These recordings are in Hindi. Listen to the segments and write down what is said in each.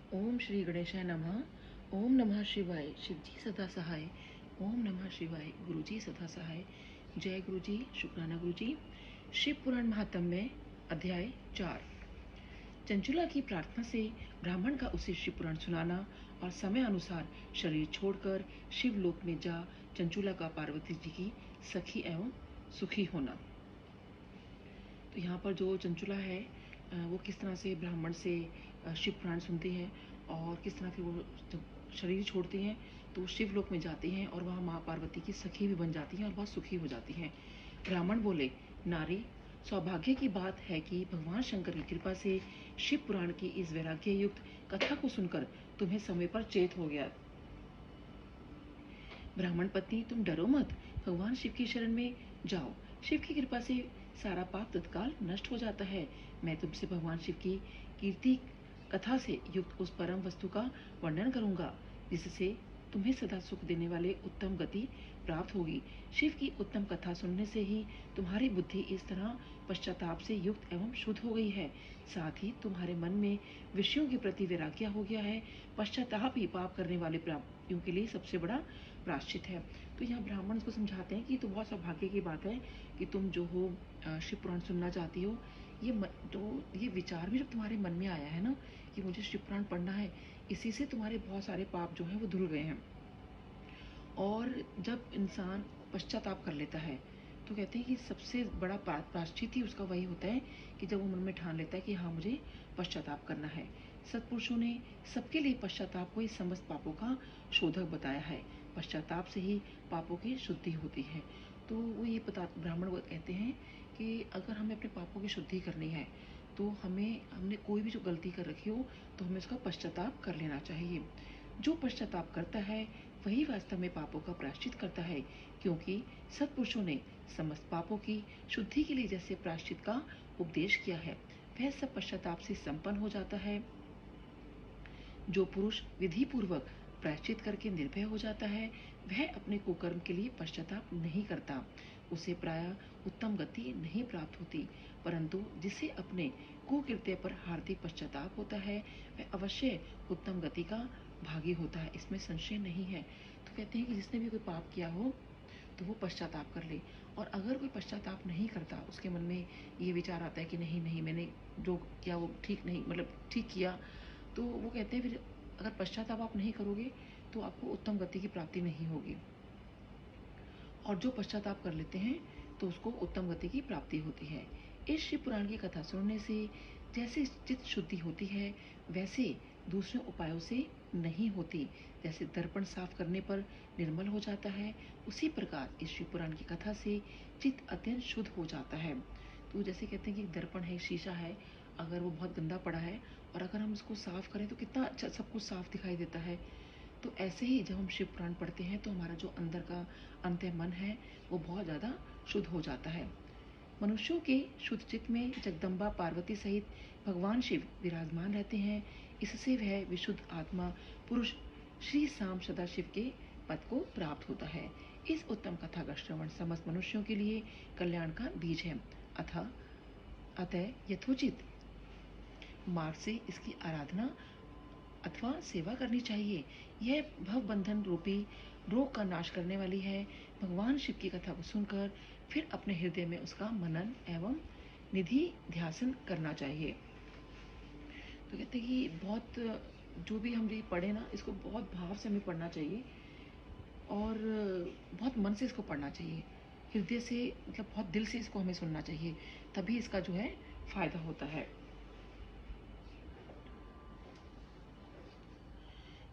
ओम श्री गणेशाय नमः। ओम नमः शिवाय। शिवजी सदा सहाय। ओम नमः शिवाय। गुरुजी सदा सहाय। जय गुरुजी। शुक्राना गुरुजी। शिव पुराण महात्म्य अध्याय 4। चंचुला की प्रार्थना से ब्राह्मण का उसे शिव पुराण सुनाना और समय अनुसार शरीर छोड़कर शिवलोक में जा चंचुला का पार्वती जी की सखी एवं सुखी होना। तो यहाँ पर जो चंचुला है वो किस तरह से ब्राह्मण से शिव पुराण सुनती है और किस तरह फिर वो जब शरीर छोड़ती हैं तो शिवलोक में जाती हैं और वहाँ माँ पार्वती की सखी भी बन जाती हैं और बहुत सुखी हो जाती हैं। ब्राह्मण बोले, नारी, सौभाग्य की बात है कि भगवान शंकर की कृपा से शिव पुराण की इस वैराग्य युक्त कथा को सुनकर तुम्हें समय पर चेत हो गया। ब्राह्मण पत्नी, तुम डरो मत, भगवान शिव की शरण में जाओ। शिव की कृपा से सारा पाप तत्काल नष्ट हो जाता है। मैं तुमसे भगवान शिव की कीर्ति कथा से युक्त उस परम वस्तु का वर्णन करूंगा जिससे तुम्हें सदा सुख देने वाले उत्तम गति प्राप्त होगी। शिव की उत्तम कथा सुनने से ही तुम्हारी बुद्धि इस तरह पश्चाताप से युक्त एवं शुद्ध हो गई है। साथ ही तुम्हारे मन में विषयों के प्रति वैराग्य हो गया है। पश्चाताप ही पाप करने वाले पापियों के लिए सबसे बड़ा प्रायश्चित है। तो यहाँ ब्राह्मण को समझाते हैं कि तो बहुत सौभाग्य की बात है कि तुम जो हो शिव पुराण सुनना चाहती हो। ये विचार भी जब तुम्हारे मन में आया है ना कि मुझे शिव पुराण पढ़ना है, इसी से तुम्हारे बहुत सारे पाप जो हैं वो धुल गए हैं। और जब इंसान पश्चाताप कर लेता है तो कहते हैं कि सबसे बड़ा प्रायश्चित ही उसका वही होता है कि जब वो मन में ठान लेता है कि हाँ, मुझे पश्चाताप करना है। सत्पुरुषों ने सबके लिए पश्चाताप को ही समस्त पापों का शोधक बताया है। पश्चाताप से ही पापों की शुद्धि होती है। तो वो ये ब्राह्मण कहते हैं कि अगर हमें अपने पापों की शुद्धि करनी है तो हमने कोई भी जो गलती कर रखी हो तो हमें उसका पश्चाताप कर लेना चाहिए। जो पश्चाताप करता है वही वास्तव में पापों का प्रायश्चित करता है, क्योंकि सत्पुरुषों ने समस्त पापों की शुद्धि के लिए जैसे प्रायश्चित का उपदेश किया है वह सब पश्चाताप से संपन्न हो जाता है। जो पुरुष विधि पूर्वक प्रायश्चित करके निर्भय हो जाता है वह अपने कुकर्म के लिए पश्चाताप नहीं करता। उसे प्रायः उत्तम गति नहीं प्राप्त होती, परंतु जिसे अपने कुकृत्य पर हार्दिक पश्चाताप होता है वह अवश्य उत्तम गति का भागी होता है। इसमें संशय नहीं है। तो कहते हैं कि जिसने भी कोई पाप किया हो तो वो पश्चाताप कर ले, और अगर कोई पश्चाताप नहीं करता, उसके मन में ये विचार आता है कि नहीं नहीं मैंने जो किया वो ठीक नहीं, मतलब ठीक किया, तो वो कहते हैं फिर अगर पश्चाताप आप नहीं करोगे तो आपको उत्तम गति की प्राप्ति नहीं होगी। और जो पश्चाताप कर लेते हैं तो उसको उत्तम गति की प्राप्ति होती है। इस शिव पुराण की कथा सुनने से जैसे चित्त शुद्धि होती है वैसे दूसरे उपायों से नहीं होती। जैसे दर्पण साफ करने पर निर्मल हो जाता है, उसी प्रकार इस शिव पुराण की कथा से चित्त अत्यंत शुद्ध हो जाता है। तो जैसे कहते हैं कि दर्पण है, शीशा है, अगर वो बहुत गंदा पड़ा है और अगर हम उसको साफ करें तो कितना अच्छा सब कुछ साफ दिखाई देता है। तो ऐसे ही जब हम शिव पुराण पढ़ते हैं तो हमारा जो अंदर का अंतः मन है वो बहुत ज़्यादा शुद्ध हो जाता है। मनुष्यों के शुद्ध चित्त में जगदम्बा पार्वती सहित भगवान शिव विराजमान रहते हैं। इससे वह विशुद्ध आत्मा पुरुष श्री शाम सदाशिव के पद को प्राप्त होता है। इस उत्तम कथा का श्रवण समस्त मनुष्यों के लिए कल्याण का बीज है। अतः यथोचित मार्ग से इसकी आराधना अथवा सेवा करनी चाहिए। यह भव बंधन रूपी रोग का नाश करने वाली है। भगवान शिव की कथा को सुनकर फिर अपने हृदय में उसका मनन एवं निधि ध्यासन करना चाहिए। तो कहते हैं कि बहुत जो भी हम ये पढ़े ना, इसको बहुत भाव से हमें पढ़ना चाहिए और बहुत मन से इसको पढ़ना चाहिए, हृदय से, मतलब बहुत दिल से इसको हमें सुनना चाहिए, तभी इसका जो है फायदा होता है।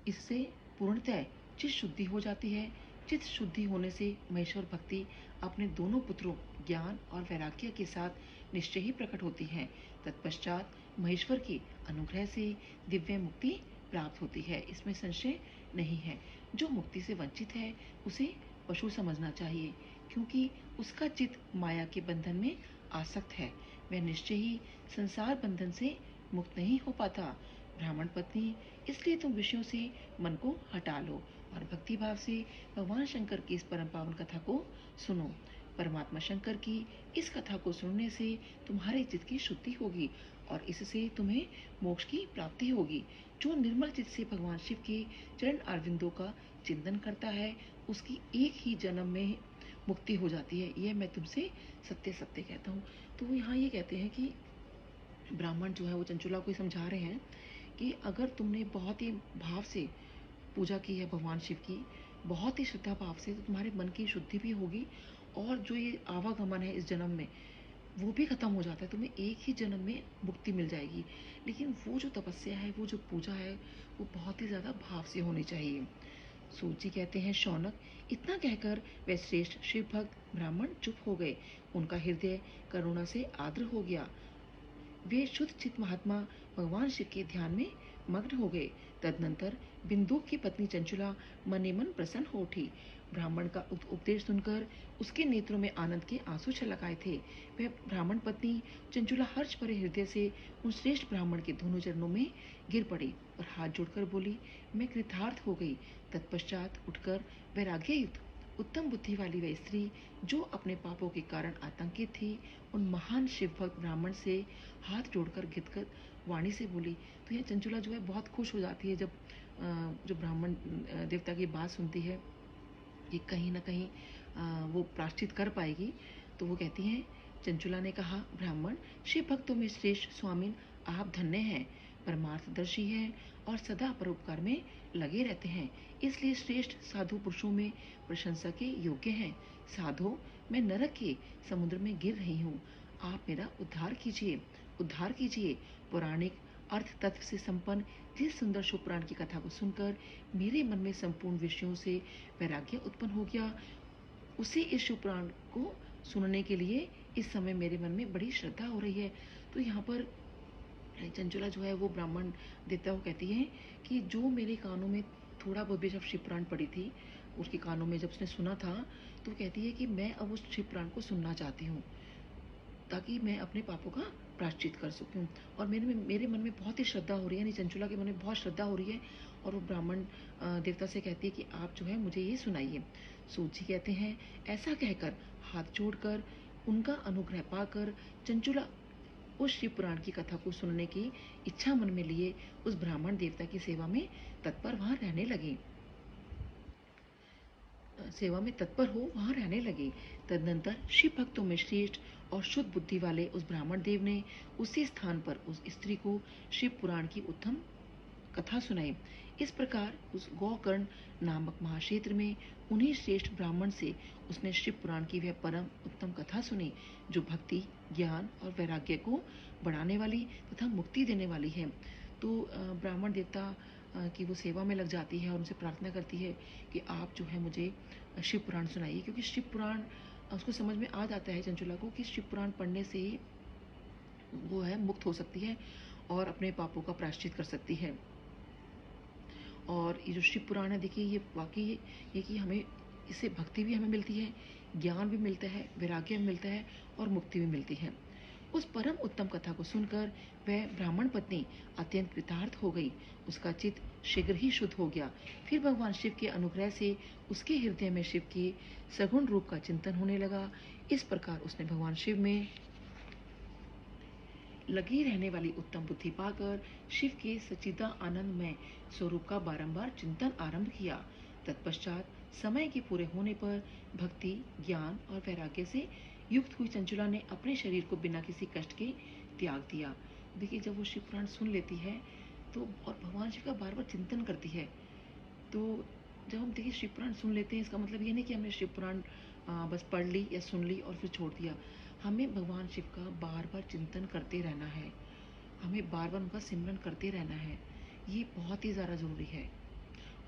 इससे पूर्णतः चित्त शुद्धि हो जाती है। चित्त शुद्धि होने से महेश्वर भक्ति अपने दोनों पुत्रों ज्ञान और वैराग्य के साथ निश्चय ही प्रकट होती है। तत्पश्चात महेश्वर के अनुग्रह से दिव्य मुक्ति प्राप्त होती है, इसमें संशय नहीं है। जो मुक्ति से वंचित है उसे पशु समझना चाहिए, क्योंकि उसका चित्त माया के बंधन में आसक्त है। वह निश्चय ही संसार बंधन से मुक्त नहीं हो पाता। ब्राह्मण पत्नी, इसलिए तुम विषयों से मन को हटा लो और भक्ति भाव से भगवान शंकर की इस परम पावन कथा को सुनो। परमात्मा शंकर की इस कथा को सुनने से तुम्हारे चित्त की शुद्धि होगी और इससे तुम्हें मोक्ष की प्राप्ति होगी। जो निर्मल चित्त से भगवान शिव के चरण अरविंदों का चिंतन करता है उसकी एक ही जन्म में मुक्ति हो जाती है। यह मैं तुमसे सत्य सत्य कहता हूँ। तो यहाँ ये कहते हैं कि ब्राह्मण जो है वो चंचुला को समझा रहे हैं कि अगर तुमने बहुत ही भाव से पूजा की है भगवान शिव की, बहुत ही श्रद्धा भाव से, तो तुम्हारे मन की शुद्धि भी होगी और जो ये आवागमन है इस जन्म में वो भी खत्म हो जाता है। तुम्हें एक ही जन्म में मुक्ति मिल जाएगी। लेकिन वो जो तपस्या है, वो जो पूजा है, वो बहुत ही ज़्यादा भाव से होनी चाहिए। सूत जी कहते हैं, शौनक, इतना कहकर वह श्रेष्ठ शिव भक्त ब्राह्मण चुप हो गए। उनका हृदय करुणा से आर्द्र हो गया। वे शुद्ध चित्त महात्मा भगवान शिव के ध्यान में मग्न हो गए। तदनंतर बिंदु की पत्नी चंचुला मने मन प्रसन्न हो उठी। ब्राह्मण का उपदेश सुनकर उसके नेत्रों में आनंद के आंसू छलक आए थे। वह ब्राह्मण पत्नी चंचुला हर्ष भरे हृदय से उन श्रेष्ठ ब्राह्मण के दोनों चरणों में गिर पड़ी और हाथ जोड़कर बोली, मैं कृतार्थ हो गई। तत्पश्चात उठकर वैराग्ययुक्त उत्तम बुद्धि वाली वह स्त्री जो अपने पापों के कारण आतंकित थी, उन महान शिव भक्त ब्राह्मण से हाथ जोड़कर गिदगद वाणी से बोली। तो यह चंचुला जो है बहुत खुश हो जाती है जब जो ब्राह्मण देवता की बात सुनती है कि कहीं ना कहीं वो प्रायश्चित कर पाएगी। तो वो कहती हैं, चंचुला ने कहा, ब्राह्मण, शिव भक्तों में श्रेष्ठ स्वामिन आप धन्य हैं, परमार्थदर्शी हैं और सदा परोपकार में लगे रहते हैं, इसलिए श्रेष्ठ साधु पुरुषों में प्रशंसा के योग्य हैं। साधो, मैं नरक के समुद्र में गिर रही हूँ, आप मेरा उद्धार कीजिए, उद्धार कीजिए। पौराणिक अर्थ तत्व से संपन्न जिस सुंदर शिव पुराण की कथा को सुनकर मेरे मन में संपूर्ण विषयों से वैराग्य उत्पन्न हो गया, उसी इस शिव पुराण को सुनने के लिए इस समय मेरे मन में बड़ी श्रद्धा हो रही है। तो यहाँ पर चंचुला जो है वो ब्राह्मण देवता को कहती है कि जो मेरे कानों में थोड़ा बहुत भी जब शिव पुराण पड़ी थी, उसके कानों में जब उसने सुना था, तो कहती है कि मैं अब उस शिव पुराण को सुनना चाहती हूँ ताकि मैं अपने पापों का प्रायश्चित कर सकूं। और मेरे मन में बहुत ही श्रद्धा हो रही है, यानी चंचुला के मन में बहुत श्रद्धा हो रही है और वो ब्राह्मण देवता से कहती है कि आप जो है मुझे ये सुनाइए। सूत जी कहते हैं, ऐसा कहकर हाथ जोड़कर उनका अनुग्रह पाकर चंचुला उस शिव पुराण की कथा को सुनने की इच्छा मन में लिए उस ब्राह्मण देवता की सेवा में तत्पर वहां रहने लगे। तदनंतर शिव भक्तों में श्रेष्ठ और शुद्ध बुद्धि वाले उस ब्राह्मण देव ने उसी स्थान पर उस स्त्री को शिव पुराण की उत्तम कथा सुनाई। इस प्रकार उस गौकर्ण नामक महाक्षेत्र में उन्हीं श्रेष्ठ ब्राह्मण से उसने शिव पुराण की वह परम उत्तम कथा सुनी जो भक्ति, ज्ञान और वैराग्य को बढ़ाने वाली तथा मुक्ति देने वाली है। तो ब्राह्मण देवता की वो सेवा में लग जाती है और उनसे प्रार्थना करती है कि आप जो है मुझे शिव पुराण सुनाइए, क्योंकि शिव पुराण उसको समझ में आ जाता है चंचुला को कि शिव पुराण पढ़ने से ही वो है मुक्त हो सकती है और अपने पापों का प्रायश्चित कर सकती है। और ये जो शिव पुराण है, देखिए ये वाकई ये कि हमें इससे भक्ति भी हमें मिलती है, ज्ञान भी मिलता है, वैराग्य भी मिलता है और मुक्ति भी मिलती है। उस परम उत्तम कथा को सुनकर वह ब्राह्मण पत्नी अत्यंत कृतार्थ हो गई। उसका चित्त शीघ्र ही शुद्ध हो गया। फिर भगवान शिव के अनुग्रह से उसके हृदय में शिव के सगुण रूप का चिंतन होने लगा। इस प्रकार उसने भगवान शिव में लगी रहने वाली उत्तम बुद्धि पाकर शिव के सच्चिदा आनंदमय स्वरूप का बारंबार चिंतन आरंभ किया। तत्पश्चात समय के पूरे होने पर भक्ति, ज्ञान और वैराग्य से युक्त हुई चंचुला ने अपने शरीर को बिना किसी कष्ट के त्याग दिया। देखिए, जब वो शिव पुराण सुन लेती है तो और भगवान शिव का बार बार चिंतन करती है, तो जब हम देखिए शिव पुराण सुन लेते हैं, इसका मतलब ये नहीं कि हमने शिव पुराण बस पढ़ ली या सुन ली और फिर छोड़ दिया। हमें भगवान शिव का बार बार चिंतन करते रहना है, हमें बार बार उनका सिमरन करते रहना है, ये बहुत ही ज़्यादा ज़रूरी है।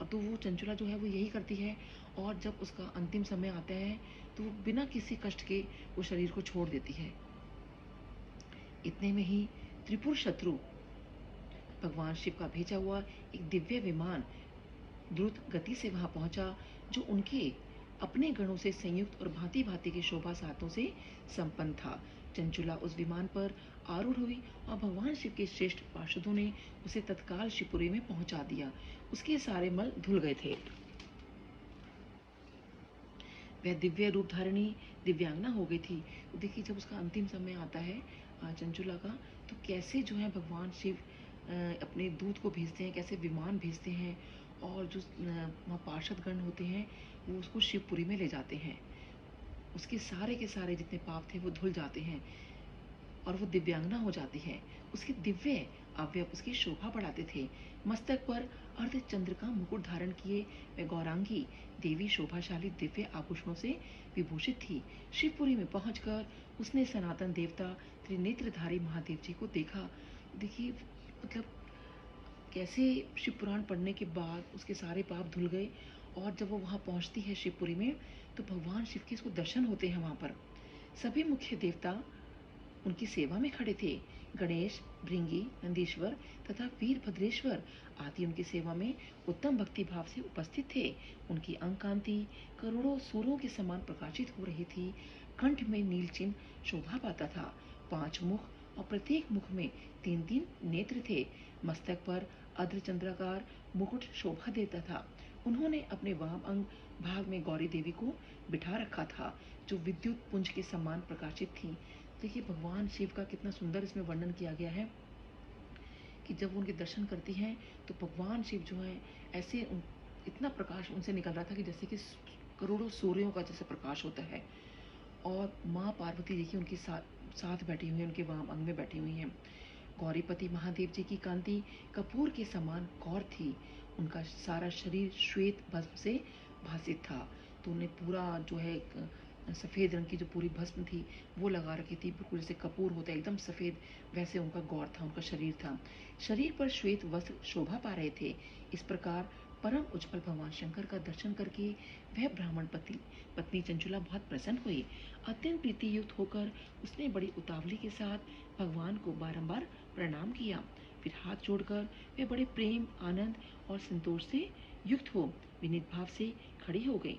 और तो वो चंचुला जो है वो यही करती है और जब उसका अंतिम समय आता है तो वो बिना किसी कष्ट के वो शरीर को छोड़ देती है। इतने में ही त्रिपुर शत्रु भगवान शिव का भेजा हुआ एक दिव्य विमान द्रुत गति से वहां पहुंचा जो उनके अपने गणों से संयुक्त और भांति भांति की शोभा सातों से संपन्न था। चंचुला उस विमान पर आरूढ़ हुई और भगवान शिव के श्रेष्ठ पार्षदों ने उसे तत्काल शिवपुरी में पहुंचा दिया। उसके सारे मल धुल गए थे। वह दिव्य रूप धारिणी दिव्यांगना हो गई थी। तो देखिए जब उसका अंतिम समय आता है चंचुला का, तो कैसे जो है भगवान शिव अपने दूत को भेजते हैं, कैसे विमान भेजते हैं, और जो वहाँ पार्षद गण होते हैं वो उसको शिवपुरी में ले जाते हैं। उसके सारे के सारे जितने पाप थे वो धुल जाते हैं और वो दिव्यांगना हो जाती है। उसके दिव्य अवयव उसकी शोभा बढ़ाते थे। मस्तक पर अर्धचंद्र का मुकुट धारण किए वह गौरांगी देवी शोभाशाली दिव्य आभूषणों से विभूषित थी। शिवपुरी में पहुंचकर उसने सनातन देवता त्रिनेत्रधारी महादेव जी को देखा। देखिए मतलब कैसे शिव पुराण पढ़ने के बाद उसके सारे पाप धुल गए, और जब वो वहाँ पहुँचती है शिवपुरी में, तो भगवान शिव के इसको दर्शन होते हैं वहाँ पर। सभी मुख्य देवता उनकी सेवा में खड़े थे। गणेश, भृंगी, नंदीश्वर तथा वीरभद्रेश्वर आदि उनकी सेवा में उत्तम भक्ति भाव से उपस्थित थे। उनकी अंग कांति करोड़ों सूर्यों के समान प्रकाशित हो रही थी। कंठ में नील चिन्ह शोभा पाता था। 5 मुख और प्रत्येक मुख में 3-3 नेत्र थे। मस्तक पर अर्धचंद्राकार मुकुट शोभा देता था। उन्होंने अपने वाम अंग भाग में गौरी देवी को बिठा रखा था, जो विद्युत पुंज के समान प्रकाशित थी। देखिए भगवान शिव का कितना सुंदर इसमें वर्णन किया गया है कि जब वो उनके दर्शन करती हैं तो भगवान शिव जो है ऐसे इतना प्रकाश उनसे निकल रहा था कि जैसे कि करोड़ों सूर्यों का जैसे प्रकाश होता है। और माँ पार्वती देखिए उनके साथ बैठी हुई हैं, उनके वाम अंग में बैठी हुई हैं। गौरीपति महादेव जी की कांति कपूर के समान गौर थी। उनका सारा शरीर श्वेत भस्म से भासित था। तो उन्हें पूरा जो है सफ़ेद रंग की जो पूरी भस्म थी वो लगा रखी थी, बिल्कुल जैसे कपूर होता है एकदम सफ़ेद, वैसे उनका गौर था, उनका शरीर था। शरीर पर श्वेत वस्त्र शोभा पा रहे थे। इस प्रकार परम उज्ज्वल भगवान शंकर का दर्शन करके वह ब्राह्मण पत्नी चंचुला बहुत प्रसन्न हुई। अत्यंत प्रीति युक्त होकर उसने बड़ी उतावली के साथ भगवान को बारंबार प्रणाम किया। फिर हाथ जोड़कर वह बड़े प्रेम, आनंद और संतोष से युक्त हो विनीत भाव से खड़ी हो गई।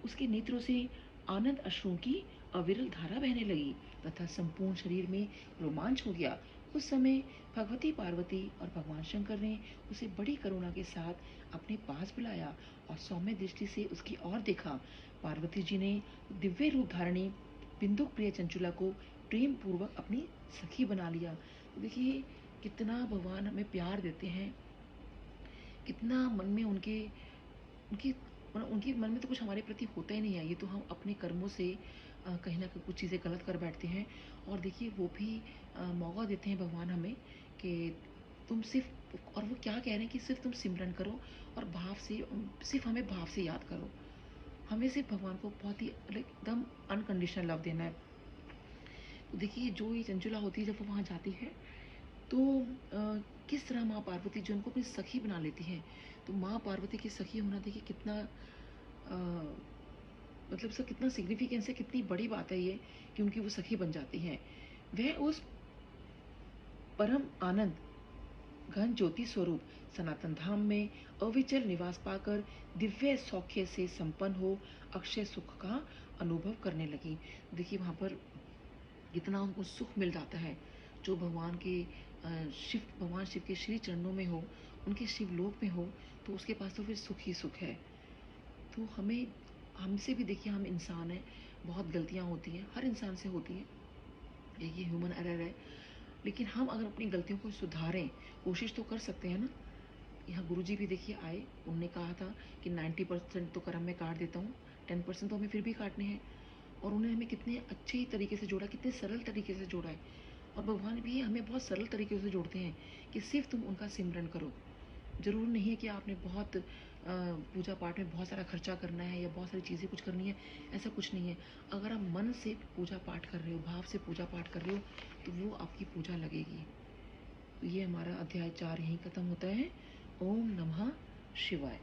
उसके नेत्रों से आनंद अश्रुओं की अविरल धारा बहने लगी तथा संपूर्ण शरीर में रोमांच हो गया। उस समय भगवती पार्वती और भगवान शंकर ने उसे बड़ी करुणा के साथ अपने पास बुलाया और सौम्य दृष्टि से उसकी ओर देखा। पार्वती जी ने दिव्य रूप धारणी बिंदुक प्रिय चंचुला को प्रेम पूर्वक अपनी सखी बना लिया। देखिए कितना भगवान हमें प्यार देते हैं, कितना मन में उनके उनकी उनके मन में तो कुछ हमारे प्रति होता ही नहीं है। ये तो हम अपने कर्मों से कहीं ना कहीं कुछ चीज़ें गलत कर बैठते हैं। और देखिए वो भी मौका देते हैं भगवान हमें कि तुम सिर्फ, और वो क्या कह रहे हैं कि सिर्फ तुम सिमरन करो और भाव से, सिर्फ हमें भाव से याद करो। हमें सिर्फ भगवान को बहुत ही एकदम अनकंडीशनल लव देना है। तो देखिए जो ये चंचुला होती है जब वो वहाँ जाती है तो किस तरह माँ पार्वती जो उनको अपनी सखी बना लेती हैं। तो माँ पार्वती की सखी होना देखिए कितना मतलब सर कितना सिग्निफिकेंस है, कितनी बड़ी बात है ये कि उनकी वो सखी बन जाती हैं। वह उस परम आनंद घन ज्योति स्वरूप सनातन धाम में अविचल निवास पाकर दिव्य सौख्य से संपन्न हो अक्षय सुख का अनुभव करने लगी। देखिए वहाँ पर कितना उनको सुख मिल जाता है जो भगवान शिव के श्री चरणों में हो, उनके शिवलोक में हो, तो उसके पास तो फिर सुख ही सुख है। तो हमें हमसे भी देखिए हम इंसान हैं, बहुत गलतियाँ होती हैं, हर इंसान से होती हैं, ये ह्यूमन एरर है। लेकिन हम अगर अपनी गलतियों को सुधारें, कोशिश तो कर सकते हैं ना। यहाँ गुरुजी भी देखिए आए, उन्होंने कहा था कि 90% तो कर्म में काट देता हूँ, 10% तो हमें फिर भी काटने हैं। और उन्होंने हमें कितने अच्छे तरीके से जोड़ा, कितने सरल तरीके से जोड़ा है। और भगवान भी हमें बहुत सरल तरीके से जोड़ते हैं कि सिर्फ तुम उनका सिमरन करो। ज़रूर नहीं है कि आपने बहुत पूजा पाठ में बहुत सारा खर्चा करना है या बहुत सारी चीज़ें कुछ करनी है, ऐसा कुछ नहीं है। अगर आप मन से पूजा पाठ कर रहे हो, भाव से पूजा पाठ कर रहे हो, तो वो आपकी पूजा लगेगी। तो ये हमारा अध्याय 4 यहीं ख़त्म होता है। ओम नमः शिवाय।